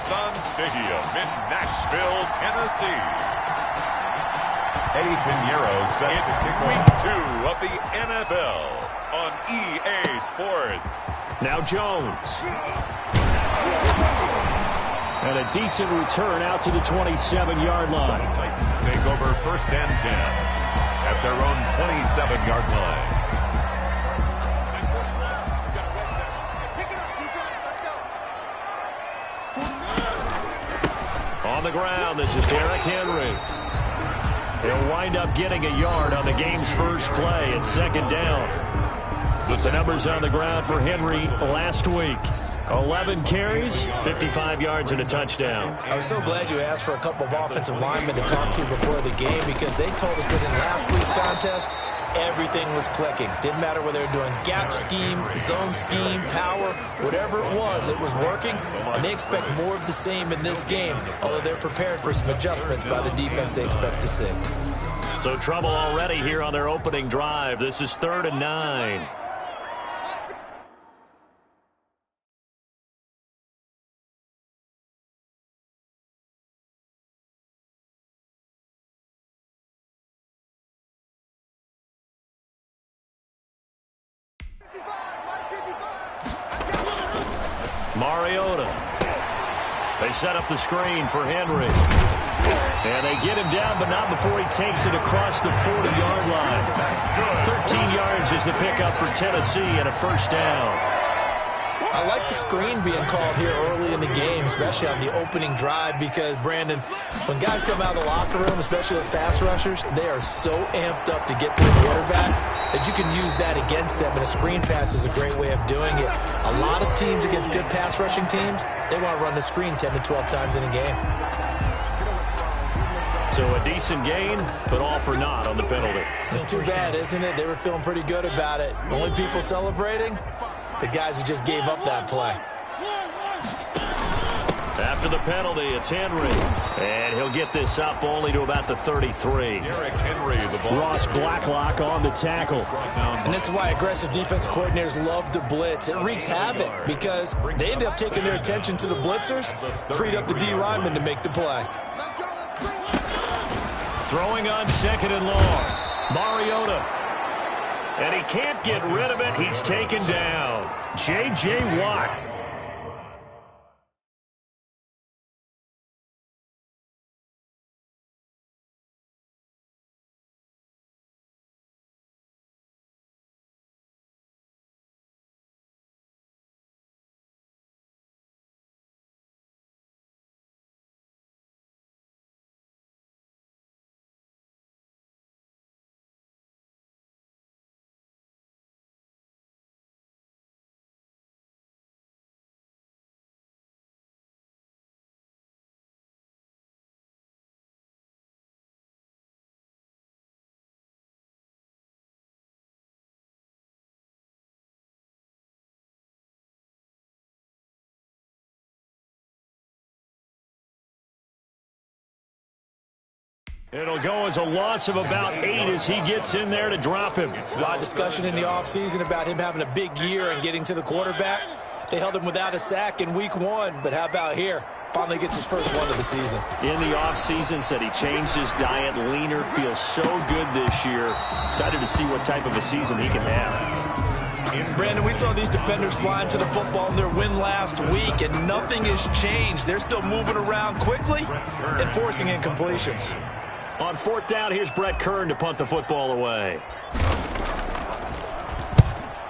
Nissan Stadium in Nashville, Tennessee. Eddie Pinheiro set It's to kick week off 2 of the NFL on EA Sports. Now Jones. And a decent return out to the 27-yard line. The Titans take over 1st and 10 at their own 27-yard line. On the ground, this is Derrick Henry. He'll wind up getting a yard on the game's first play at 2nd down. The numbers on the ground for Henry last week. 11 carries, 55 yards, and a touchdown. I was so glad you asked for a couple of offensive linemen to talk to before the game, because they told us that in last week's contest, everything was clicking. Didn't matter whether they were doing gap scheme, zone scheme, power, whatever it was working. And they expect more of the same in this game, although they're prepared for some adjustments by the defense they expect to see. So trouble already here on their opening drive. This is 3rd and 9. Mariota. They set up the screen for Henry. And they get him down, but not before he takes it across the 40-yard line. 13 yards is the pickup for Tennessee and a 1st down. I like the screen being called here early in the game, especially on the opening drive, because, Brandon, when guys come out of the locker room, especially as pass rushers, they are so amped up to get to the quarterback that you can use that against them, and a screen pass is a great way of doing it. A lot of teams against good pass rushing teams, they want to run the screen 10 to 12 times in a game. So a decent gain, but all for naught on the penalty. It's too bad, isn't it? They were feeling pretty good about it. The only people celebrating, the guys who just gave up that play. After the penalty, it's Henry. And he'll get this up only to about the 33. Derrick Henry, the ball. Ross Blacklock on the tackle. And this is why aggressive defensive coordinators love to blitz. It wreaks havoc because they end up taking their attention to the blitzers, freed up the D lineman to make the play. Throwing on 2nd and long. Mariota. And he can't get rid of it. He's taken down. J.J. Watt. It'll go as a loss of about 8 as he gets in there to drop him. There's a lot of discussion in the offseason about him having a big year and getting to the quarterback. They held him without a sack in week 1, but how about here? Finally gets his first one of the season. In the offseason, said he changed his diet, leaner, feels so good this year. Excited to see what type of a season he can have. Brandon, we saw these defenders flying to the football in their win last week, and nothing has changed. They're still moving around quickly and forcing incompletions. On 4th down, here's Brett Kern to punt the football away.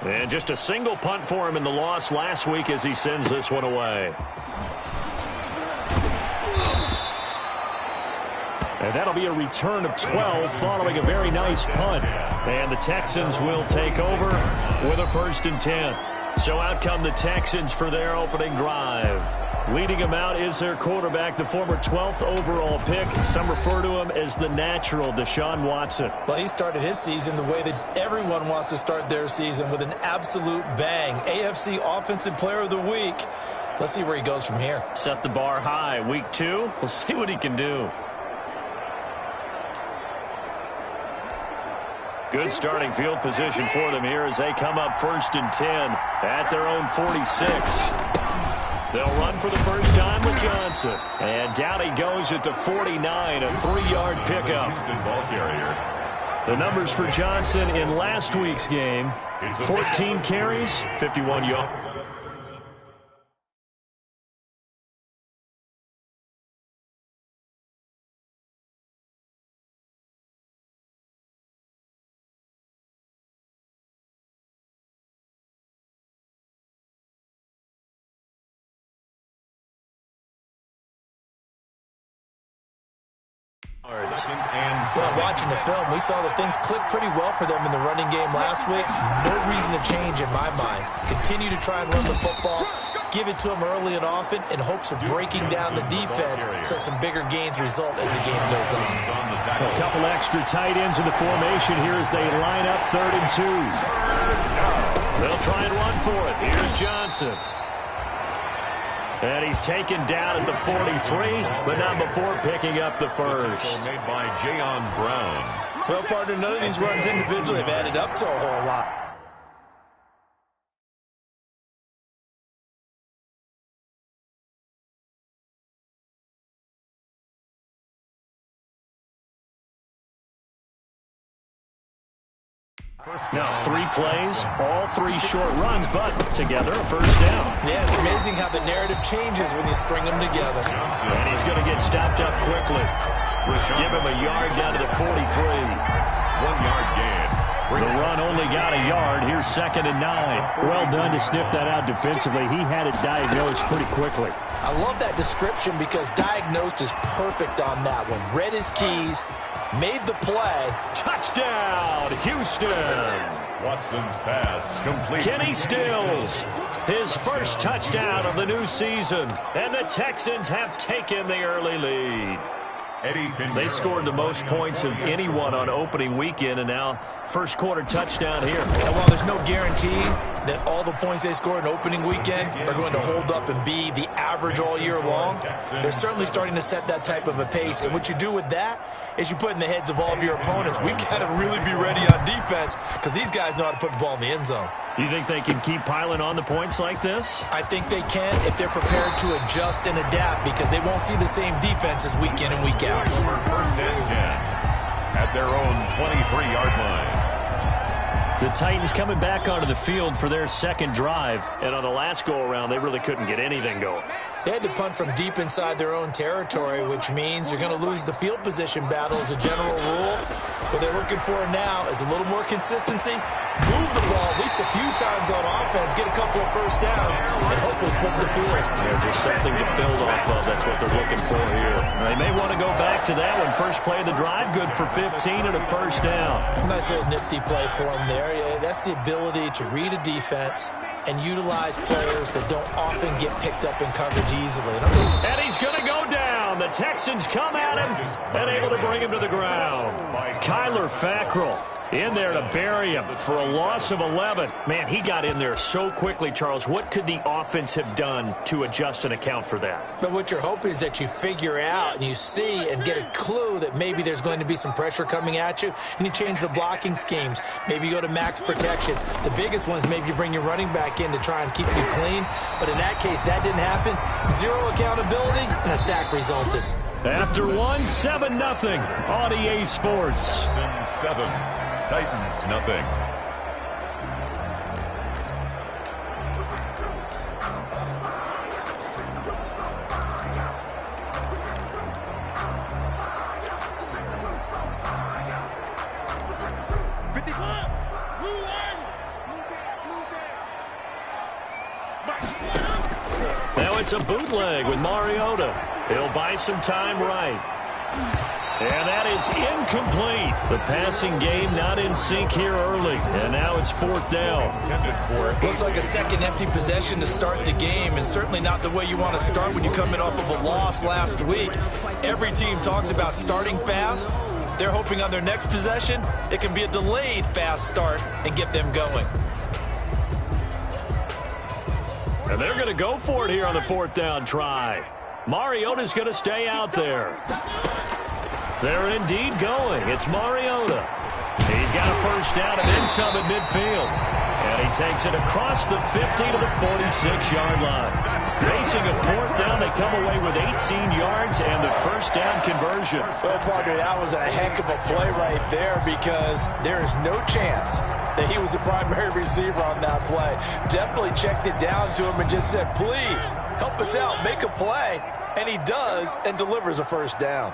And just a single punt for him in the loss last week as he sends this one away. And that'll be a return of 12 following a very nice punt. And the Texans will take over with a 1st and 10. So out come the Texans for their opening drive. Leading him out is their quarterback, the former 12th overall pick. Some refer to him as the natural, Deshaun Watson. Well, he started his season the way that everyone wants to start their season, with an absolute bang. AFC Offensive Player of the Week. Let's see where he goes from here. Set the bar high. Week 2, we'll see what he can do. Good starting field position for them here as they come up 1st and 10 at their own 46. They'll run for the first time with Johnson. And down he goes at the 49, a 3-yard pickup. Houston ball carrier. The numbers for Johnson in last week's game, 14 carries, 51 yards. Well, watching the film, we saw that things clicked pretty well for them in the running game last week. No reason to change in my mind. Continue to try and run the football, give it to them early and often in hopes of breaking down the defense so some bigger gains result as the game goes on. A couple extra tight ends in the formation here as they line up 3rd and 2. They'll try and run for it. Here's Johnson. And he's taken down at the 43, but not before picking up the first. Made by Jayon Brown. Well, partner, none of these runs individually have added up to a whole lot. Now 3 plays, all 3 short runs, but together a first down. Yeah, it's amazing how the narrative changes when you string them together. And he's going to get stopped up quickly. Give him a yard down to the 43. 1-yard gain. The run only got a yard. Here's 2nd and 9. Well done to sniff that out defensively. He had it diagnosed pretty quickly. I love that description because diagnosed is perfect on that one. Read his keys, made the play. Touchdown, Houston. Watson's pass complete. Kenny Stills, his first touchdown of the new season. And the Texans have taken the early lead. They scored the most points of anyone on opening weekend, and now first quarter touchdown here. And while there's no guarantee that all the points they score in opening weekend are going to hold up and be the average all year long, they're certainly starting to set that type of a pace. And what you do with that is you put in the heads of all of your opponents, we've got to really be ready on defense because these guys know how to put the ball in the end zone. You think they can keep piling on the points like this? I think they can if they're prepared to adjust and adapt because they won't see the same defenses week in and week out. First and 10 at their own 23-yard line. The Titans coming back onto the field for their second drive, and on the last go-around, they really couldn't get anything going. They had to punt from deep inside their own territory, which means you're going to lose the field position battle as a general rule. What they're looking for now is a little more consistency, move the ball at least a few times on offense, get a couple of first downs, and hopefully flip the field. There's just something to build off of. That's what they're looking for here. They may want to go back to that one. First play of the drive, good for 15 and a first down. Nice little nifty play for him there. Yeah, that's the ability to read a defense and utilize players that don't often get picked up in coverage easily. And he's going to go down. The Texans come at him and able to bring him to the ground. Kyler Fackrell in there to bury him for a loss of 11. Man, he got in there so quickly, Charles. What could the offense have done to adjust and account for that? But what you're hoping is that you figure out and you see and get a clue that maybe there's going to be some pressure coming at you, and you change the blocking schemes. Maybe you go to max protection. The biggest one is maybe you bring your running back in to try and keep you clean. But in that case, that didn't happen. Zero accountability, and a sack resulted. After one, 7-0 on EA Sports. 7, Titans nothing. Now it's a bootleg with Mariota. He'll buy some time right. And that is incomplete. The passing game not in sync here early. And now it's 4th down. Looks like a second empty possession to start the game, and certainly not the way you want to start when you're coming off of a loss last week. Every team talks about starting fast. They're hoping on their next possession, it can be a delayed fast start and get them going. And they're going to go for it here on the 4th down try. Mariota's going to stay out there. They're indeed going. It's Mariota. He's got a first down and then some at midfield. And And he takes it across the 50 to the 46-yard line. Facing a fourth down, they come away with 18 yards and the first down conversion. Well, partner, that was a heck of a play right there because there is no chance that he was the primary receiver on that play. Definitely checked it down to him and just said, please, help us out, make a play. And he does and delivers a first down.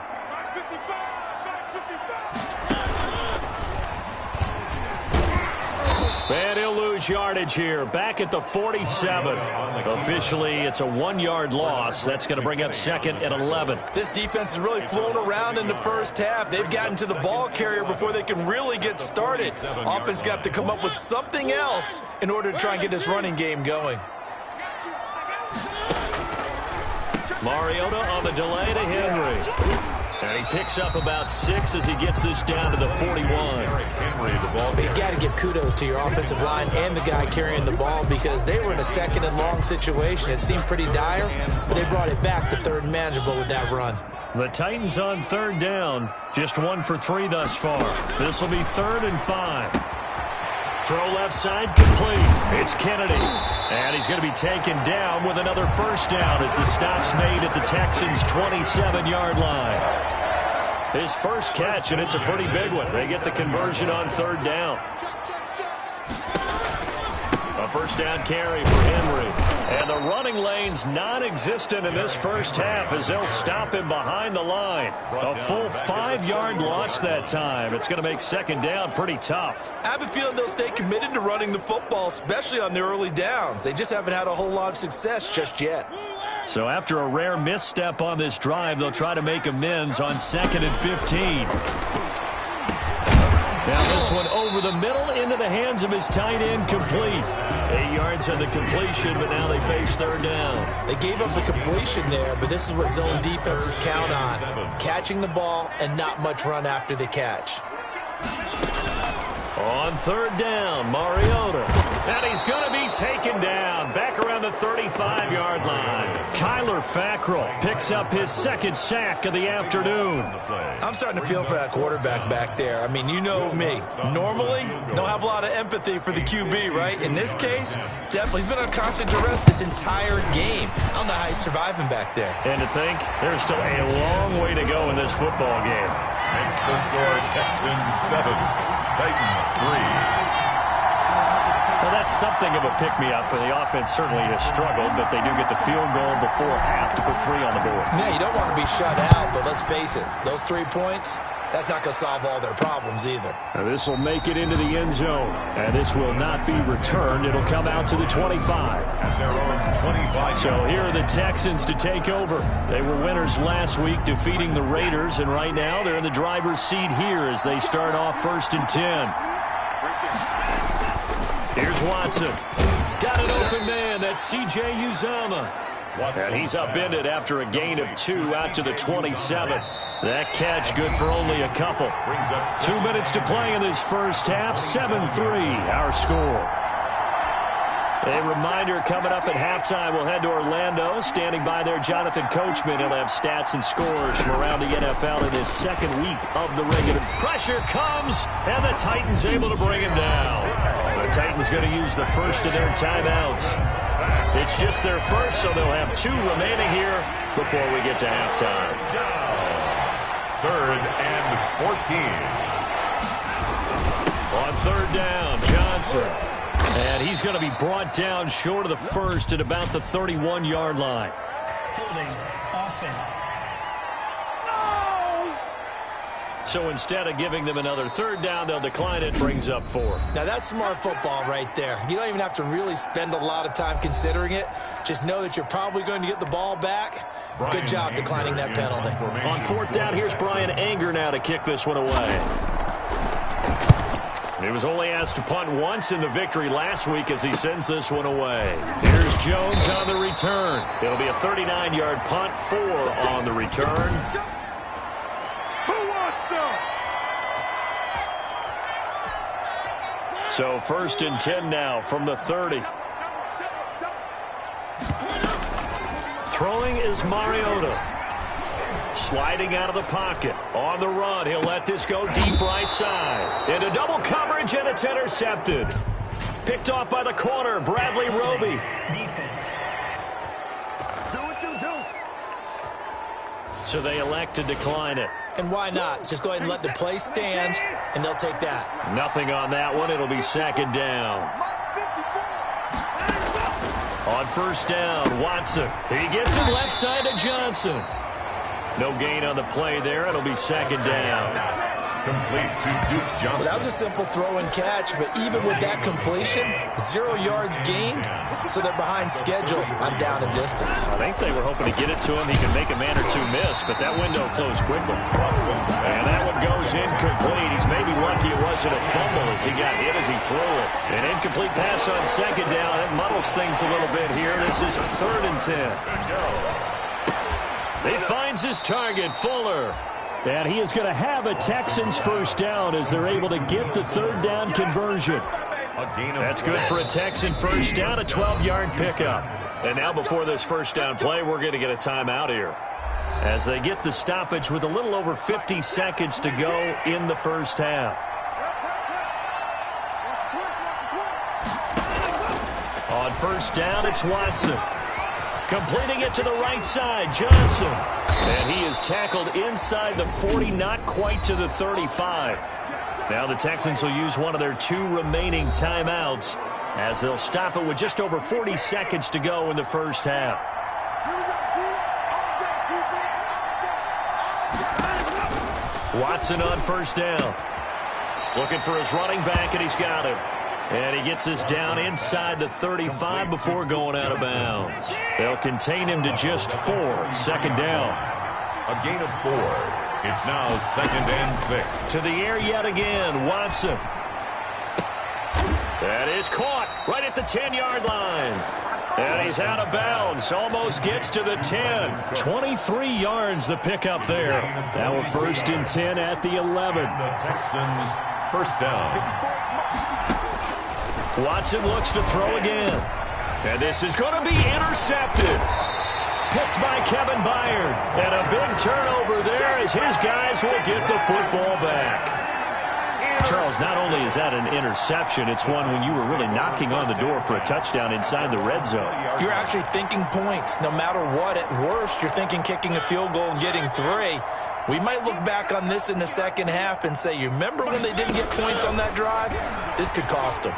And he'll lose yardage here. Back at the 47. Officially, it's a 1-yard loss. That's going to bring up second and 11. This defense has really flown around in the first half. They've gotten to the ball carrier before they can really get started. Offense got to come up with something else in order to try and get this running game going. Mariota on the delay to Henry. And he picks up about 6 as he gets this down to the 41. You've got to give kudos to your offensive line and the guy carrying the ball because they were in a second and long situation. It seemed pretty dire, but they brought it back to third and manageable with that run. The Titans on third down. Just 1 for 3 thus far. This will be 3rd and 5. Throw left side complete. It's Kennedy. And he's going to be taken down with another first down as the stop's made at the Texans' 27-yard line. His first catch, and it's a pretty big one. They get the conversion on third down. A first down carry for Henry. And the running lane's non-existent in this first half as they'll stop him behind the line. A full 5-yard loss that time. It's going to make second down pretty tough. I have a feeling they'll stay committed to running the football, especially on the early downs. They just haven't had a whole lot of success just yet. So after a rare misstep on this drive, they'll try to make amends on 2nd and 15. Now this one over the middle into the hands of his tight end, complete. 8 yards on the completion, but now they face third down. They gave up the completion there, but this is what zone defenses count on. Catching the ball and not much run after the catch. On third down, Mariota. And he's going to be taken down back around the 35-yard line. Kyler Fackrell picks up his second sack of the afternoon. I'm starting to feel for that quarterback back there. I mean, you know me. Normally, don't have a lot of empathy for the QB, right? In this case, definitely. He's been on constant duress this entire game. I don't know how he's surviving back there. And to think, there's still a long way to go in this football game. Makes the score Texans 7, Titans 3. Well, that's something of a pick-me-up, and the offense certainly has struggled, but they do get the field goal before half to put 3 on the board. Yeah, you don't want to be shut out, but let's face it, those 3 points, that's not going to solve all their problems either. Now this will make it into the end zone, and this will not be returned. It'll come out to the 25. At their own 25. So here are the Texans to take over. They were winners last week, defeating the Raiders, and right now they're in the driver's seat here as they start off 1st and 10. Here's Watson. Got an open man. That's C.J. Uzomah. And he's upended after a gain of 2 out to the 27. That catch good for only a couple. 2 minutes to play in this first half. 7-3 our score. A reminder coming up at halftime. We'll head to Orlando. Standing by there, Jonathan Coachman. He'll have stats and scores from around the NFL in this second week of the regular. Pressure comes, and the Titans able to bring him down. The Titans going to use the first of their timeouts. It's just their first, so they'll have 2 remaining here before we get to halftime. 3rd and 14. On third down, Johnson. And he's going to be brought down short of the first at about the 31-yard line. Holding offense. So instead of giving them another third down, they'll decline it, brings up 4. Now, that's smart football right there. You don't even have to really spend a lot of time considering it. Just know that you're probably going to get the ball back. Good job declining that penalty. On 4th down, here's Brian Anger now to kick this one away. He was only asked to punt once in the victory last week as he sends this one away. Here's Jones on the return. It'll be a 39-yard punt, 4 on the return. Who wants some? So 1st and 10 now from the 30. Throwing is Mariota. Sliding out of the pocket. On the run, he'll let this go deep right side. Into double coverage, and it's intercepted. Picked off by the corner, Bradley Roby. Defense. So they elect to decline it. And why not? Just go ahead and let the play stand, and they'll take that. Nothing on that one. It'll be second down. On first down, Watson. He gets it left side to Johnson. No gain on the play there. It'll be second down. Complete to Duke Johnson. Well, that was a simple throw and catch, but even with that completion, 0 yards gained, so they're behind schedule on down and distance. I think they were hoping to get it to him. He could make a man or two miss, but that window closed quickly. And that one goes incomplete. He's maybe lucky it wasn't a fumble as he got hit as he threw it. An incomplete pass on second down. That muddles things a little bit here. This is 3rd and 10. He finds his target, Fuller. And he is going to have a Texans first down as they're able to get the 3rd down conversion. That's good for a Texan first down, a 12-yard pickup. And now before this first down play, we're going to get a timeout here as they get the stoppage with a little over 50 seconds to go in the first half. On first down, it's Watson. Completing it to the right side, Johnson. And he is tackled inside the 40, not quite to the 35. Now the Texans will use one of their 2 remaining timeouts as they'll stop it with just over 40 seconds to go in the first half. Watson on first down. Looking for his running back, and he's got him. And he gets us down inside the 35 before going out of bounds. They'll contain him to just 4. Second down. A gain of 4. It's now 2nd and 6. To the air yet again, Watson. That is caught right at the 10-yard line. And he's out of bounds. Almost gets to the 10. 23 yards the pickup there. Now 1st and 10 at the 11. The Texans first down. Watson looks to throw again. And this is going to be intercepted. Picked by Kevin Byard. And a big turnover there as his guys will get the football back. Charles, not only is that an interception, it's one when you were really knocking on the door for a touchdown inside the red zone. You're actually thinking points. No matter what, at worst, you're thinking kicking a field goal and getting 3. We might look back on this in the second half and say, you remember when they didn't get points on that drive? This could cost them.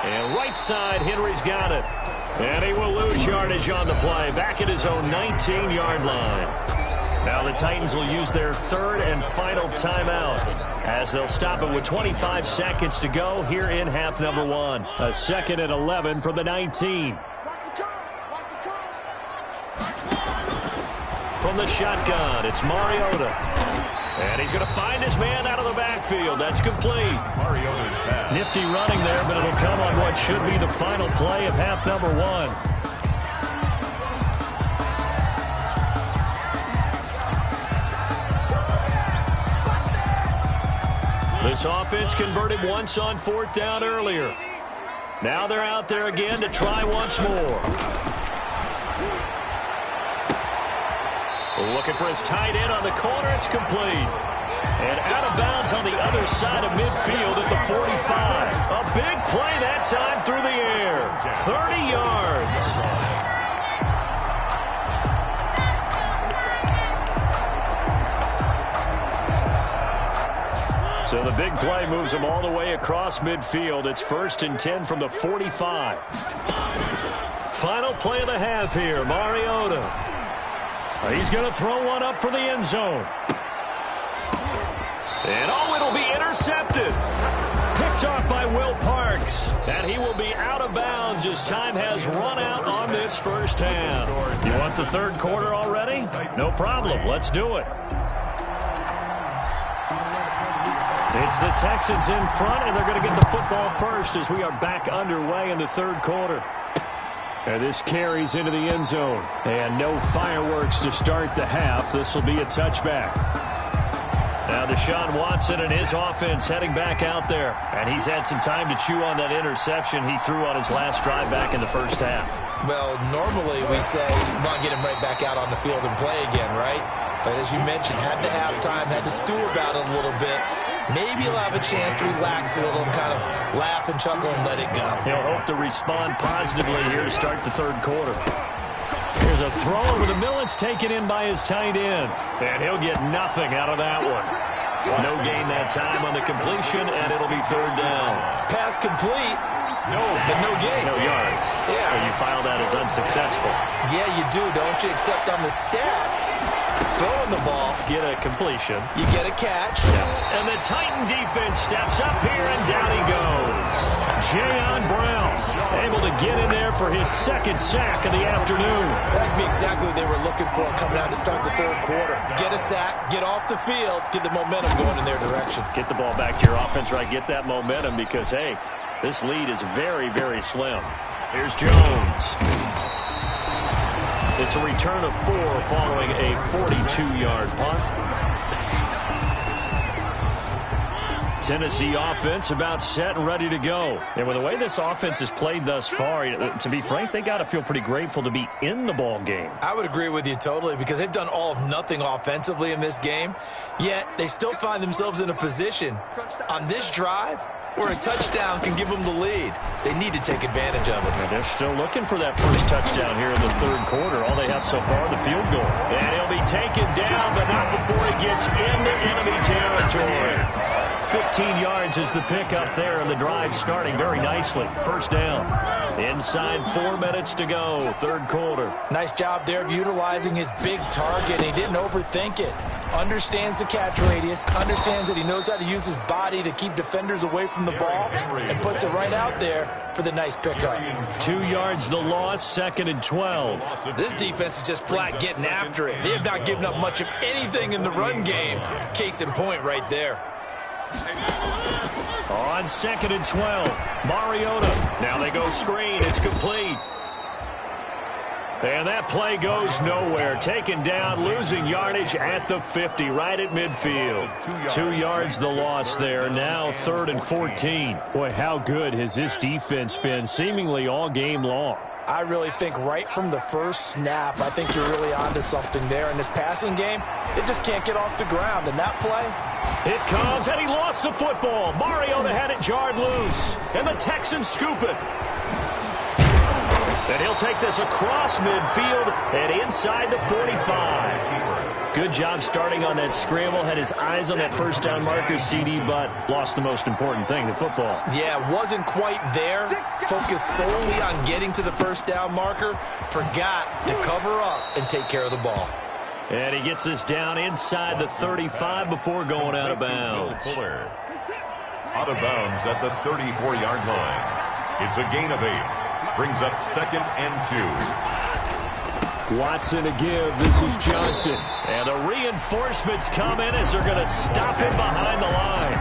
And right side, Henry's got it. And he will lose yardage on the play, back at his own 19-yard line. Now the Titans will use their 3rd and final timeout as they'll stop it with 25 seconds to go here in half number 1. A 2nd and 11 from the 19. From the shotgun, it's Mariota. And he's going to find his man out of the backfield. That's complete. Mariota's pass. Nifty running there, but it'll come on what should be the final play of half number 1. This offense converted once on 4th down earlier. Now they're out there again to try once more. Looking for his tight end on the corner. It's complete. And out of bounds on the other side of midfield at the 45. A big play that time through the air. 30 yards. So the big play moves them all the way across midfield. It's 1st and 10 from the 45. Final play of the half here. Mariota. He's going to throw one up for the end zone. And it'll be intercepted. Picked off by Will Parks. And he will be out of bounds as time has run out on this first half. You want the 3rd quarter already? No problem. Let's do it. It's the Texans in front, and they're going to get the football first as we are back underway in the 3rd quarter. And this carries into the end zone. And no fireworks to start the half. This will be a touchback. Now Deshaun Watson and his offense heading back out there. And he's had some time to chew on that interception he threw on his last drive back in the first half. Well, normally we say, well, get him right back out on the field and play again, right? But as you mentioned, had to have time, had to stew about it a little bit. maybe he'll have a chance to relax a little and kind of laugh and chuckle and let it go. He'll hope to respond positively here to start the third quarter. Here's a throw over the middle. It's taken in by his tight end. And he'll get nothing out of that one. No gain that time on the completion, and it'll be third down. Pass complete. But no gain. No yards. Yeah. So you file that as unsuccessful. Yeah, you do, don't you? Except on the stats, throwing the ball, Get a completion. you get a catch. Yeah. And the Titan defense steps up here, and down he goes. Jayon Brown able to get in there for his second sack of the afternoon. That's exactly what they were looking for coming out to start the third quarter. Get a sack, get off the field, get the momentum going in their direction. Get the ball back to your offense, right? Get that momentum because, hey, this lead is very, very slim. Here's Jones. It's a return of 4 following a 42-yard punt. Tennessee offense about set and ready to go. And with the way this offense has played thus far, to be frank, they got to feel pretty grateful to be in the ball game. I would agree with you totally because they've done all of nothing offensively in this game, yet they still find themselves in a position on this drive where a touchdown can give them the lead. They need to take advantage of it. And they're still looking for that first touchdown here in the third quarter. All they have so far, the field goal. And he'll be taken down, but not before he gets into enemy territory. 15 yards is the pickup there, and the drive starting very nicely. First down. Inside 4 minutes to go, third quarter. Nice job there of utilizing his big target. He didn't overthink it. Understands the catch radius, understands that he knows how to use his body to keep defenders away from the ball, and puts it right out there for the nice pickup. 2 yards the loss, second and 12. This defense is just flat getting after it. They have not given up much of anything in the run game. Case in point right there. On second and 12, Mariota. Now they go screen. It's complete. And that play goes nowhere. Taken down, losing yardage at the 50, right at midfield. 2 yards the loss there. Now third and 14. Boy, how good has this defense been seemingly all game long? I really think right from the first snap, I think you're really onto something there. In this passing game, they just can't get off the ground. And that play, it comes, and he lost the football. Mariota had it jarred loose, and the Texans scoop it. And he'll take this across midfield and inside the 45. Good job starting on that scramble. Had his eyes on that first down marker, CD, but lost the most important thing, the football. Yeah, wasn't quite there. Focused solely on getting to the first down marker. Forgot to cover up and take care of the ball. And he gets this down inside the 35 before going out of bounds. Out of bounds at the 34-yard line. It's a gain of 8. Brings up second and 2. Watson to give. This is Johnson. And the reinforcements come in as they're going to stop him behind the line.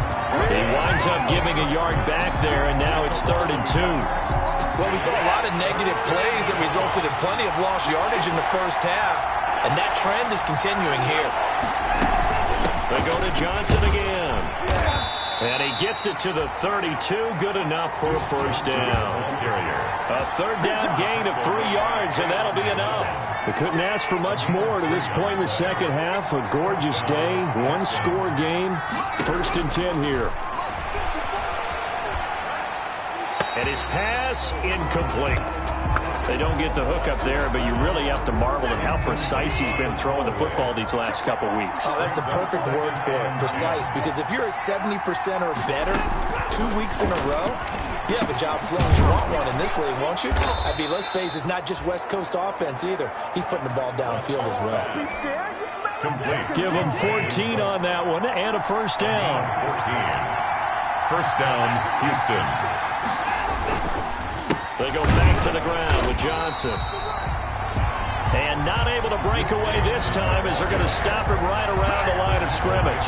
He winds up giving a yard back there, and now it's third and 2. Well, we saw a lot of negative plays that resulted in plenty of lost yardage in the first half, and that trend is continuing here. They go to Johnson again. And he gets it to the 32. Good enough for a first down. A third down gain of 3 yards, and that'll be enough. They couldn't ask for much more to this point in the second half. A gorgeous day, one-score game. First and 10 here. And his pass incomplete. They don't get the hook up there, but you really have to marvel at how precise he's been throwing the football these last couple weeks. Oh, that's the perfect word for it, precise, because if you're at 70% or better 2 weeks in a row, you have a job as long as you want one in this league, won't you? I mean, let's face it, it's not just West Coast offense either. He's putting the ball downfield as well. Complete. Give him 14 on that one and a first down. 14. First down, Houston. They go back to the ground with Johnson. And not able to break away this time as they're going to stop him right around the line of scrimmage.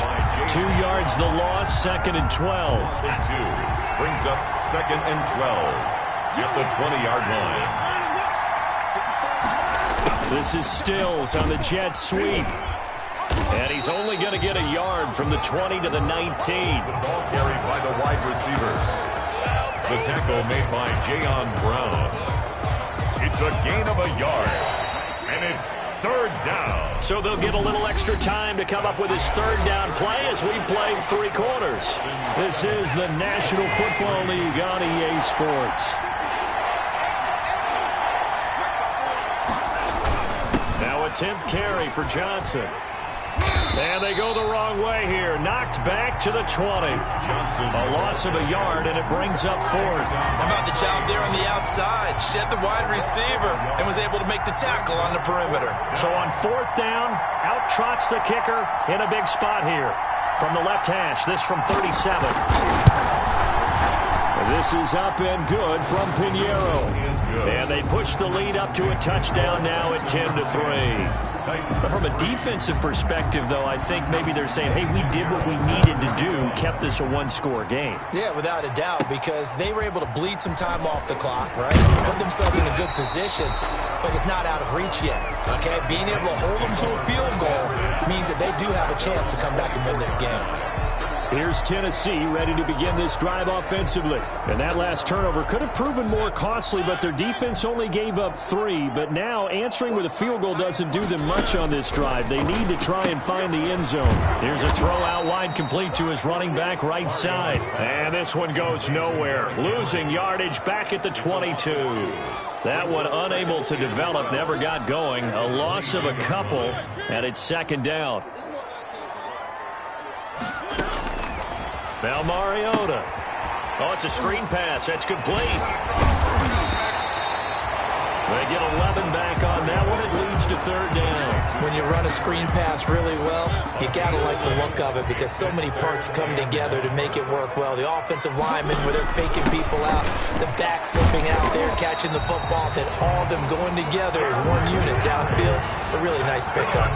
2 yards the loss, second and 12. 2 brings up second and 12 at the 20-yard line. This is Stills on the jet sweep. And he's only going to get a yard from the 20 to the 19. The ball carried by the wide receiver. The tackle made by Jayon Brown. It's a gain of a yard. And it's third down. So they'll get a little extra time to come up with his third down play as we played 3 quarters. This is the National Football League on EA Sports. Now a 10th carry for Johnson. And they go the wrong way here. Knocked back to the 20. A loss of a yard, and it brings up 4th. How about the job there on the outside? Shed the wide receiver and was able to make the tackle on the perimeter. So on 4th down, out trots the kicker in a big spot here. From the left hash, this from 37. This is up and good from Pinheiro. And they push the lead up to a touchdown now at 10-3. But from a defensive perspective, though, I think maybe they're saying, hey, we did what we needed to do, kept this a 1-score game. Yeah, without a doubt, because they were able to bleed some time off the clock, right? Put themselves in a good position, but it's not out of reach yet, okay? Being able to hold them to a field goal means that they do have a chance to come back and win this game. Here's Tennessee ready to begin this drive offensively. And that last turnover could have proven more costly, but their defense only gave up 3. But now answering with a field goal doesn't do them much on this drive. They need to try and find the end zone. Here's a throw out wide complete to his running back right side. And this one goes nowhere. Losing yardage back at the 22. That one unable to develop, never got going. A loss of a couple, and it's 2nd down. Now Mariota. Oh, it's a screen pass. That's complete. They get 11 back on that one. It leads to 3rd down. When you run a screen pass really well, you got to like the look of it because so many parts come together to make it work well. The offensive linemen, where they're faking people out, the back slipping out there, catching the football, then all of them going together as one unit downfield. A really nice pickup.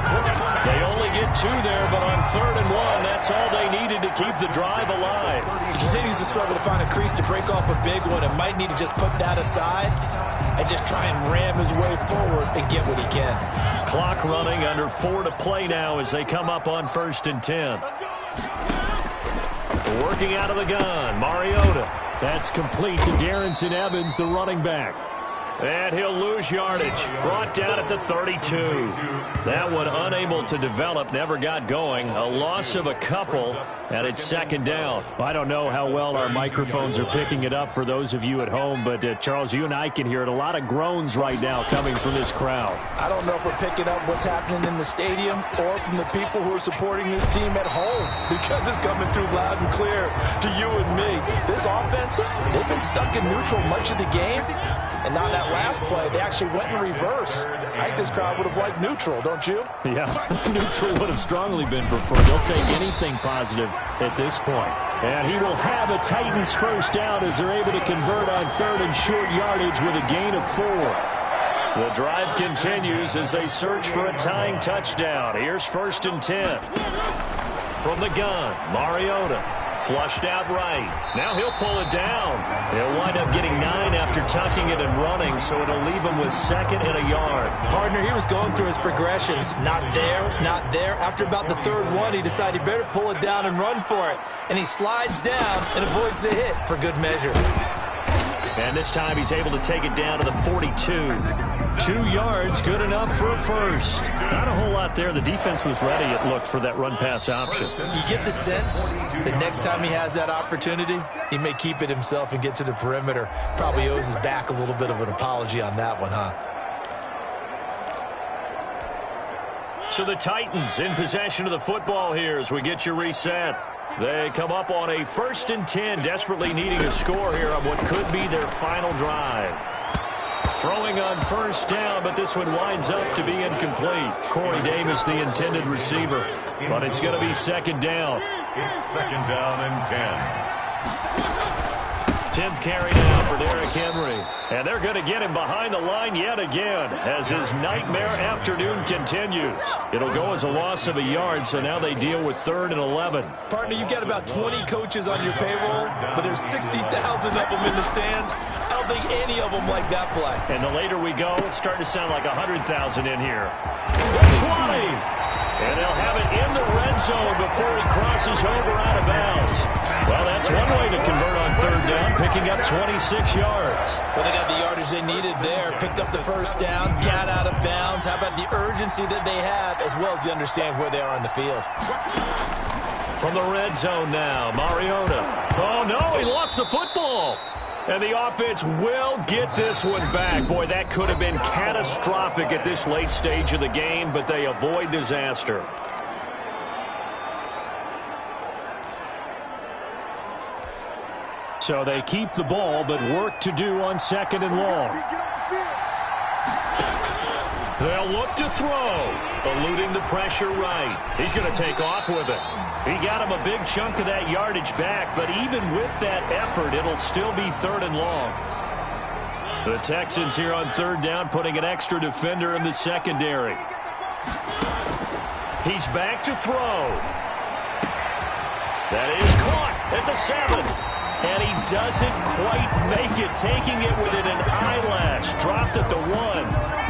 They only get 2 there, but on 3rd and 1, that's all they needed to keep the drive alive. He continues to struggle to find a crease to break off a big one and might need to just put that aside and just try and ram his way forward and get what he can. Clock running, under 4 to play now as they come up on 1st and 10. Working out of the gun, Mariota. That's complete to Darrynton Evans, the running back. And he'll lose yardage. Brought down at the 32. That one unable to develop, never got going. A loss of a couple, and it's 2nd down. I don't know how well our microphones are picking it up for those of you at home, but Charles, you and I can hear it. A lot of groans right now coming from this crowd. I don't know if we're picking up what's happening in the stadium or from the people who are supporting this team at home, because it's coming through loud and clear to you and me. This offense, they've been stuck in neutral much of the game, and now that last play, they actually went in reverse. I think this crowd would have liked neutral, don't you? Yeah, neutral would have strongly been preferred. They'll take anything positive at this point. And he will have a Titans 1st down as they're able to convert on 3rd and short yardage with a gain of 4. The drive continues as they search for a tying touchdown. Here's 1st and 10. From the gun, Mariota. Flushed out right. Now he'll pull it down. He'll wind up getting 9 after tucking it and running, so it'll leave him with 2nd and a yard. Partner, he was going through his progressions. Not there, not there. After about the 3rd one, he decided he better pull it down and run for it. And he slides down and avoids the hit for good measure. And this time he's able to take it down to the 42. 2 yards, good enough for a first. Not a whole lot there. The defense was ready, it looked, for that run-pass option. You get the sense that next time he has that opportunity, he may keep it himself and get to the perimeter. Probably owes his back a little bit of an apology on that one, huh? So the Titans in possession of the football here as we get you reset. They come up on a 1st and 10, desperately needing a score here on what could be their final drive. Throwing on 1st down, but this one winds up to be incomplete. Corey Davis, the intended receiver, but it's going to be 2nd down. It's 2nd down and 10. 10th carry now for Derrick Henry. And they're going to get him behind the line yet again as his nightmare afternoon continues. It'll go as a loss of a yard, so now they deal with 3rd and 11. Partner, you got about 20 coaches on your payroll, but there's 60,000 of them in the stands. I don't think any of them like that play. And the later we go, it's starting to sound like 100,000 in here. 20! And they'll have it in the red zone before he crosses over out of bounds. Well, that's one way to convert on 3rd down, picking up 26 yards. Well, they got the yardage they needed there. Picked up the 1st down, got out of bounds. Browns, how about the urgency that they have as well as they understand where they are on the field? From the red zone now, Mariota. Oh, no, he lost the football. And the offense will get this one back. Boy, that could have been catastrophic at this late stage of the game, but they avoid disaster. So they keep the ball, but work to do on 2nd and long. They'll look to throw, eluding the pressure right. He's going to take off with it. He got him a big chunk of that yardage back, but even with that effort, it'll still be 3rd and long. The Texans here on 3rd down, putting an extra defender in the secondary. He's back to throw. That is caught at the 7. And he doesn't quite make it, taking it within an eyelash. Dropped at the 1.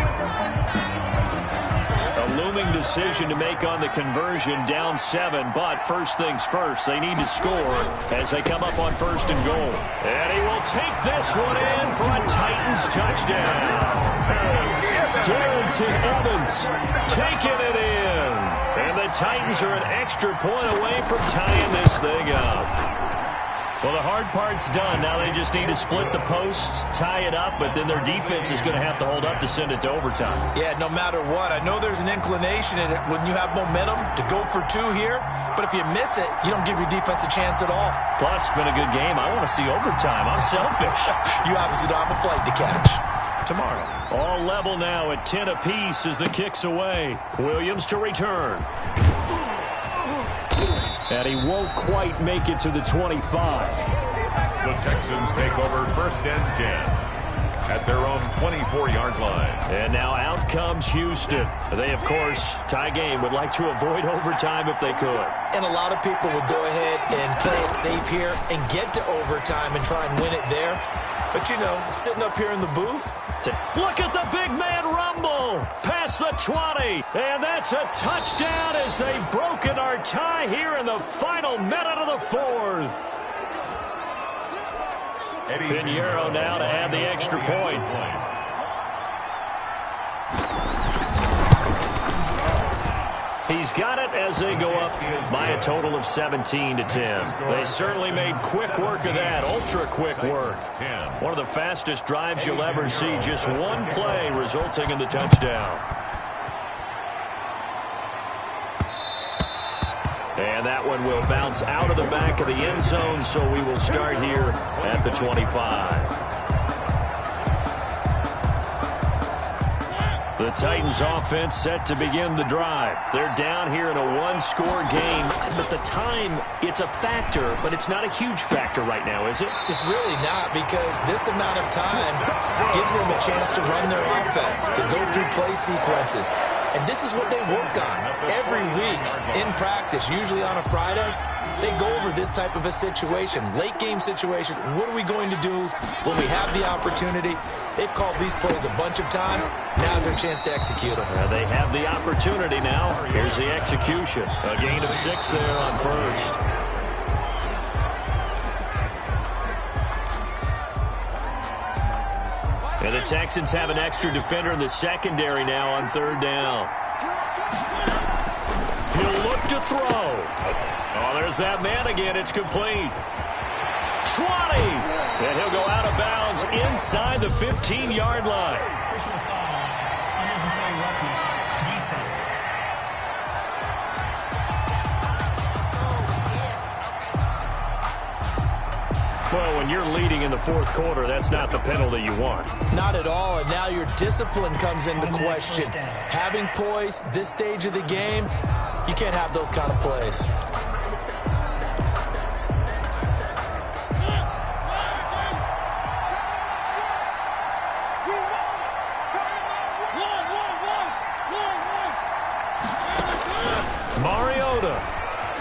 A looming decision to make on the conversion, down 7. But first things first, they need to score as they come up on 1st and goal. And he will take this one in for a Titans touchdown. Darrington Evans Taking it in. And the Titans are an extra point away from tying this thing up. Well, the hard part's done. Now they just need to split the posts, tie it up, but then their defense is going to have to hold up to send it to overtime. Yeah, no matter what. I know there's an inclination in it when you have momentum to go for 2 here, but if you miss it, you don't give your defense a chance at all. Plus, it's been a good game. I want to see overtime. I'm selfish. You obviously don't have a flight to catch. Tomorrow. All level now at 10 apiece as the kick's away. Williams to return. And he won't quite make it to the 25. The Texans take over 1st and 10 at their own 24-yard line. And now out comes Houston. They, of course, tie game, would like to avoid overtime if they could. And a lot of people would go ahead and play it safe here and get to overtime and try and win it there. But, you know, sitting up here in the booth. Look at the big man rumble. Past the 20. And that's a touchdown as they've broken our tie here in the final minute of the 4th. Pinheiro now to add the extra point. He's got it as they go up by a total of 17-10. They certainly made quick work of that, ultra-quick work. One of the fastest drives you'll ever see, just one play resulting in the touchdown. And that one will bounce out of the back of the end zone, so we will start here at the 25. The Titans offense set to begin the drive. They're down here in a 1-score game, but the time, it's a factor, but it's not a huge factor right now, is it? It's really not, because this amount of time gives them a chance to run their offense, to go through play sequences. And this is what they work on every week in practice, usually on a Friday. They go over this type of a situation, late game situation. What are we going to do when we have the opportunity? They've called these plays a bunch of times. Now's their chance to execute them. They have the opportunity now. Here's the execution. A gain of 6 there on 1st. And the Texans have an extra defender in the secondary now on 3rd down. He'll look to throw. Oh, there's that man again. It's complete. 20. And he'll go out of bounds inside the 15-yard line. Personal foul, unnecessary roughness, defense. Well, when you're leading in the 4th quarter, that's not the penalty you want. Not at all, and now your discipline comes into question. Having poise this stage of the game, you can't have those kind of plays. Mariota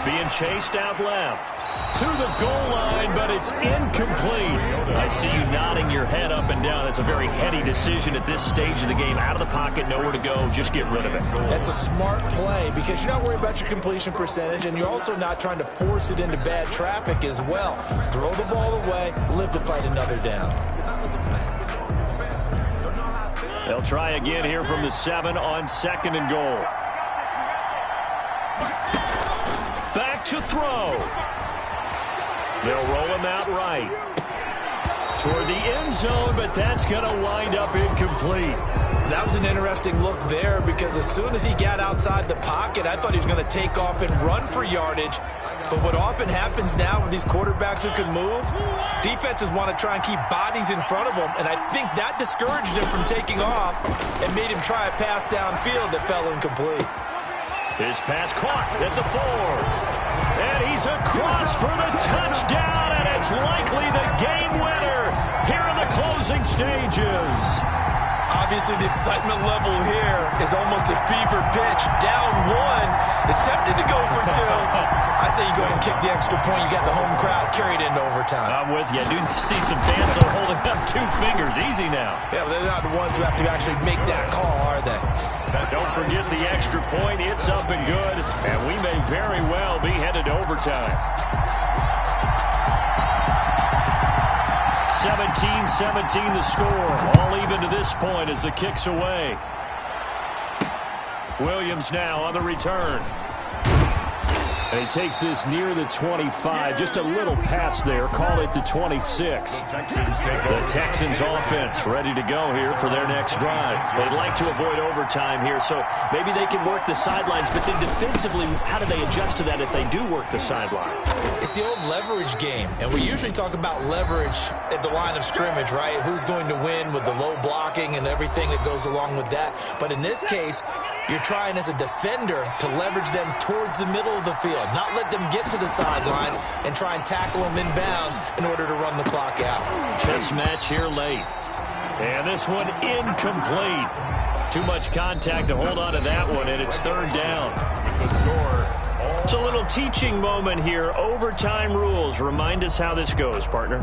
being chased out left to the goal line, but it's incomplete. I see you nodding your head up and down. That's a very heady decision at this stage of the game. Out of the pocket, nowhere to go. Just get rid of it. That's a smart play because you're not worried about your completion percentage, and you're also not trying to force it into bad traffic as well. Throw the ball away, live to fight another down. They'll try again here from the 7 on 2nd and goal. Back to throw. They'll roll him out right. Toward the end zone, but that's going to wind up incomplete. That was an interesting look there because as soon as he got outside the pocket, I thought he was going to take off and run for yardage. But what often happens now with these quarterbacks who can move, defenses want to try and keep bodies in front of them, and I think that discouraged him from taking off and made him try a pass downfield that fell incomplete. His pass caught at the 4. And he's across for the touchdown, and it's likely the game winner here in the closing stages. Obviously, the excitement level here is almost a fever pitch. Down 1 is tempted to go for 2. I say you go ahead and kick the extra point. You got the home crowd carried into overtime. I'm with you. I do see some fans are holding up 2 fingers. Easy now. Yeah, but they're not the ones who have to actually make that call, are they? Don't forget the extra point. It's up and good, and we may very well be headed to overtime. 17-17 the score. All even to this point as the kick's away. Williams now on the return. And he takes this near the 25. Just a little pass there. Call it the 26. The Texans offense ready to go here for their next drive. They'd like to avoid overtime here, so maybe they can work the sidelines. But then defensively, how do they adjust to that if they do work the sideline? It's the old leverage game, and we usually talk about leverage at the line of scrimmage, right? Who's going to win with the low blocking and everything that goes along with that. But in this case, you're trying as a defender to leverage them towards the middle of the field. Not let them get to the sidelines and try and tackle them inbounds in order to run the clock out. Chess match here late. And this one incomplete. Too much contact to hold on to that one, and it's 3rd down. With the score. It's a little teaching moment here. Overtime rules. Remind us how this goes, partner.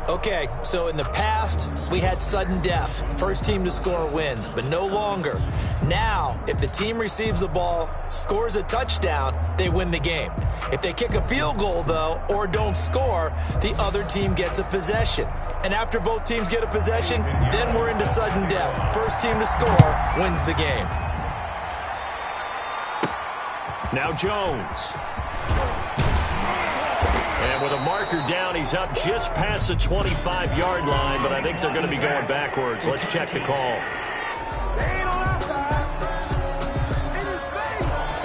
Okay, so in the past, we had sudden death. First team to score wins, but no longer. Now, if the team receives the ball, scores a touchdown, they win the game. If they kick a field goal, though, or don't score, the other team gets a possession. And after both teams get a possession, then we're into sudden death. First team to score wins the game. Now Jones. And with a marker down, he's up just past the 25-yard line, but I think they're going to be going backwards. Let's check the call.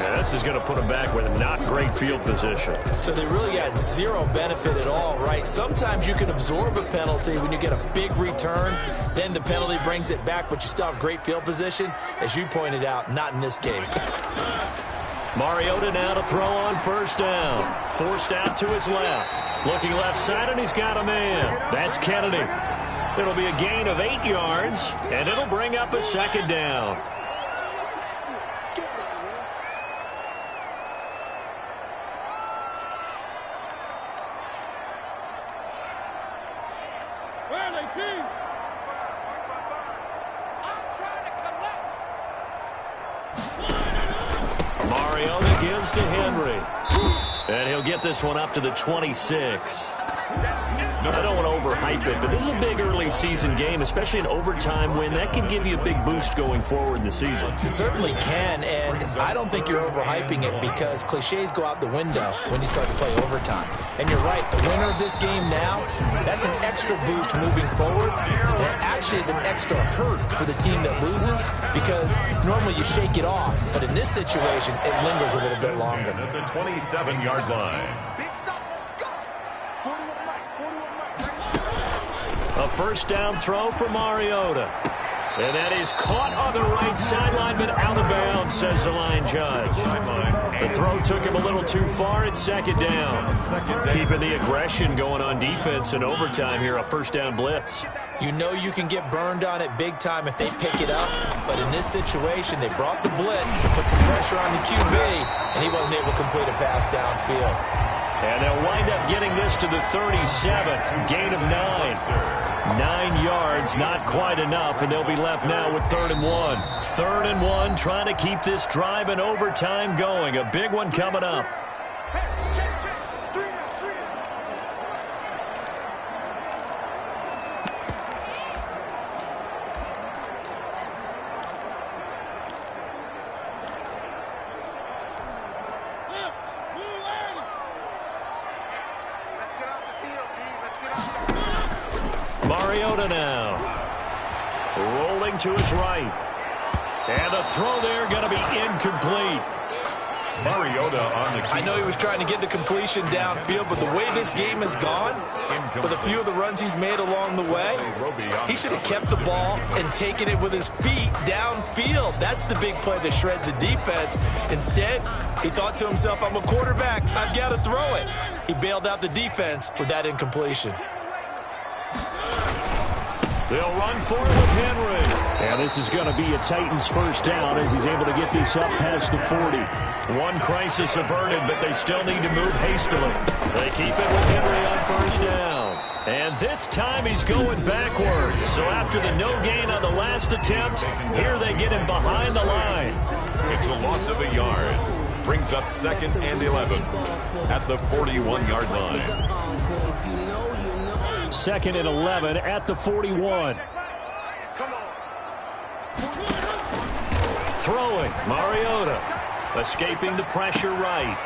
And this is going to put them back with not great field position. So they really got zero benefit at all, right? Sometimes you can absorb a penalty when you get a big return. Then the penalty brings it back, but you still have great field position. As you pointed out, not in this case. Mariota now to throw on 1st down. Forced out to his left. Looking left side, and he's got a man. That's Kennedy. It'll be a gain of 8 yards, and it'll bring up a 2nd down. Mariota gives to Henry. And he'll get this one up to the 26. I don't want to overhype it, but this is a big early season game, especially an overtime win. That can give you a big boost going forward in the season. It certainly can, and I don't think you're overhyping it because cliches go out the window when you start to play overtime. And you're right, the winner of this game now, that's an extra boost moving forward. And it actually is an extra hurt for the team that loses because normally you shake it off, but in this situation, it lingers a little bit longer. At the 27-yard line. A 1st down throw for Mariota. And that is caught on the right sideline, but out of bounds, says the line judge. The throw took him a little too far. It's 2nd down. Keeping the aggression going on defense in overtime here, a 1st down blitz. You know you can get burned on it big time if they pick it up, but in this situation, they brought the blitz, put some pressure on the QB, and he wasn't able to complete a pass downfield. And they'll wind up getting this to the 37. Gain of 9. 9 yards, not quite enough, and they'll be left now with 3rd and 1. 3rd and 1, trying to keep this drive in overtime going. A big one coming up. Mariota now. Rolling to his right. And the throw there going to be incomplete. Mariota on the key. I know he was trying to get the completion downfield, but the way this game has gone, for the few of the runs he's made along the way, he should have kept the ball and taken it with his feet downfield. That's the big play that shreds the defense. Instead, he thought to himself, I'm a quarterback, I've got to throw it. He bailed out the defense with that incompletion. They'll run for it with Henry. And this is going to be a Titans first down as he's able to get this up past the 40. One crisis averted, but they still need to move hastily. They keep it with Henry on first down. And this time he's going backwards. So after the no gain on the last attempt, here they get him behind the line. It's a loss of a yard. Brings up 2nd and 11 at the 41-yard line. 2nd and 11 at the 41. Throwing, Mariota. Escaping the pressure right.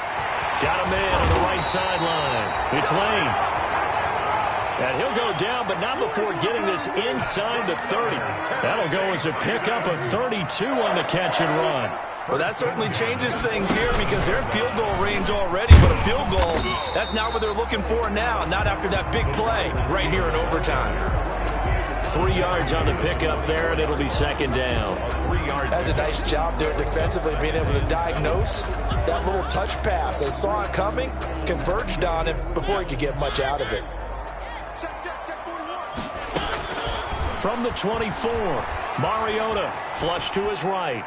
Got a man on the right sideline. It's Lane. And he'll go down, but not before getting this inside the 30. That'll go as a pickup of 32 on the catch and run. Well, that certainly changes things here because they're in field goal range already, but a field goal, that's not what they're looking for now, not after that big play right here in overtime. 3 yards on the pickup there, and it'll be 2nd down. That's a nice job there defensively, being able to diagnose that little touch pass. They saw it coming, converged on it before he could get much out of it. From the 24, Mariota flushed to his right.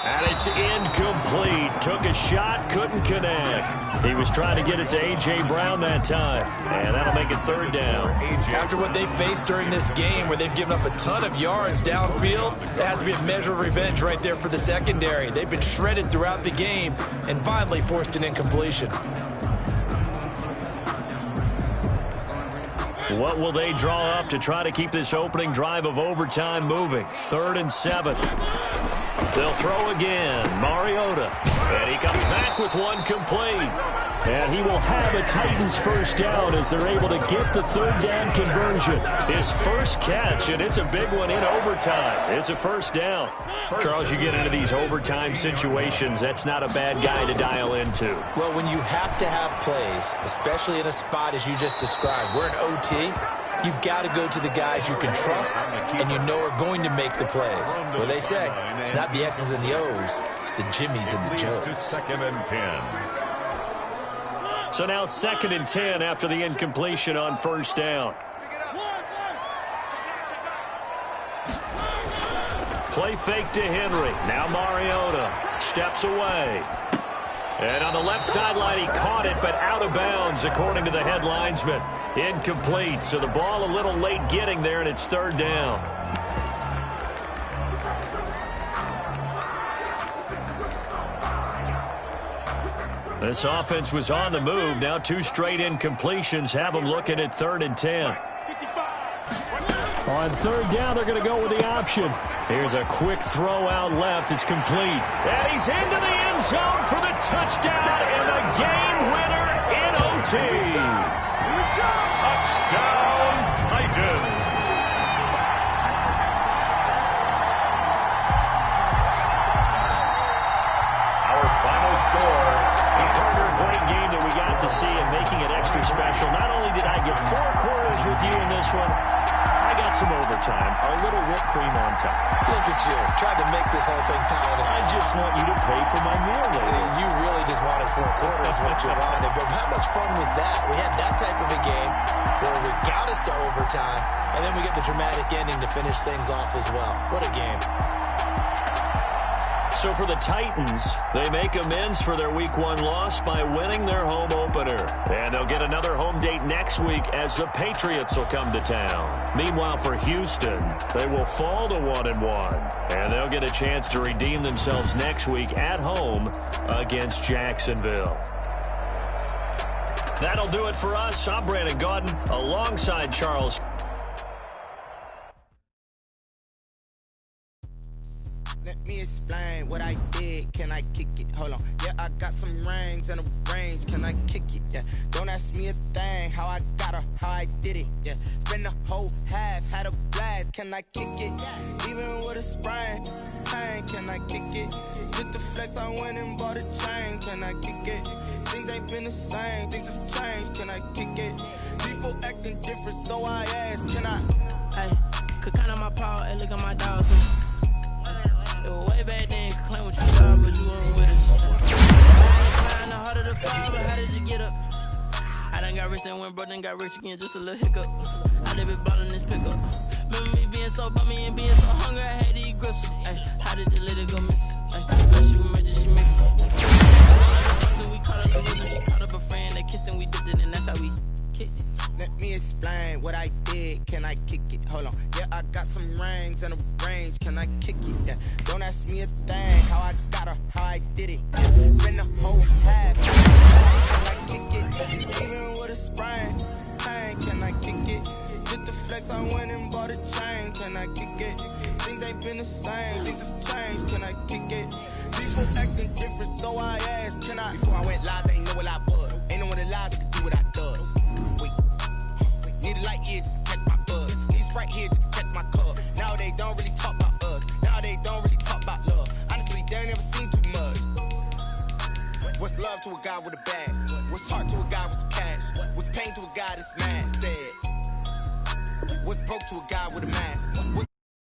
And it's incomplete. Took a shot, couldn't connect. He was trying to get it to A.J. Brown that time. And that'll make it 3rd down. After what they faced during this game where they've given up a ton of yards downfield, there has to be a measure of revenge right there for the secondary. They've been shredded throughout the game and finally forced an incompletion. What will they draw up to try to keep this opening drive of overtime moving? 3rd and 7. They'll throw again. Mariota. And he comes back with one complete. And he will have a Titans first down as they're able to get the 3rd down conversion. His first catch, and it's a big one in overtime. It's a first down. Charles, you get into these overtime situations, that's not a bad guy to dial into. Well, when you have to have plays, especially in a spot as you just described, we're in OT, you've got to go to the guys you can trust and you know are going to make the plays. Well, they say it's not the X's and the O's, it's the Jimmies and the Joes. 2nd and 10. So now 2nd and 10 after the incompletion on first down. Play fake to Henry. Now Mariota steps away. And on the left sideline, he caught it, but out of bounds, according to the head linesman. Incomplete, so the ball a little late getting there, and it's 3rd down. This offense was on the move. Now 2 straight incompletions have them looking at 3rd and 10. On 3rd down, they're going to go with the option. Here's a quick throw out left. It's complete. And he's into the end zone for the touchdown and the game winner in OT. Touchdown, Titans. Our final score. Another great game that we got to see and making it extra special. Not only did I get 4 quarters with you in this one, I got some overtime. A little whipped cream on top. Look at you. Tried to make this whole thing palatable. I just want you to pay for my meal later. You really just wanted 4 quarters, what you wanted. But how much fun was that? We had that type of a game where we got us to overtime, and then we get the dramatic ending to finish things off as well. What a game. So for the Titans, they make amends for their Week 1 loss by winning their home opener. And they'll get another home date next week as the Patriots will come to town. Meanwhile, for Houston, they will fall to 1-1. And they'll get a chance to redeem themselves next week at home against Jacksonville. That'll do it for us. I'm Brandon Gaudin alongside Charles. Let me explain what I did. Can I kick it? Hold on. Yeah, I got some rings and a range. Can I kick it? Yeah. Don't ask me a thing. How I got her, how I did it. Yeah. Spend the whole half, had a blast. Can I kick it? Even with a sprain, pain. Can I kick it? Just the flex, I went and bought a chain. Can I kick it? Things ain't been the same. Things have changed. Can I kick it? People acting different, so I ask. Can I? Hey, could count on my power and look at my dogs. It was way back then, could claim what you saw, but you weren't with us. Trying the harder to fall, but how did you get up? I done got rich, then went broke, then got rich again, just a little hiccup. I live it ballin' this pickup. Remember me being so bummy and being so hungry, I had to eat gristle. Ay, how did the little go miss? Ay, she remember she mixed it. So we caught up the rhythm, she caught up a friend, they kissed and we dipped it, and that's how we kicked it. Let me explain what I did. Can I kick it? Hold on. Yeah, I got some rings and a range. Can I kick it? Yeah. Don't ask me a thing. How I got her, how I did it. Yeah. Spend the whole half. Can I kick it? Even with a sprain, pain. Can I kick it? Just the flex, I went and bought a chain. Can I kick it? Things ain't been the same. Things have changed. Can I kick it? People acting different, so I asked. Can I? Before I went live, they ain't know what I was. Ain't no one alive that could do what I does. Need a light here just to catch my buzz. Need Sprite here just to catch my cup. Now they don't really talk about us. Now they don't really talk about love. Honestly, they ain't never seen too much. What's love to a guy with a bag? What's heart to a guy with some cash? What's pain to a guy that's mad? Said. What's broke to a guy with a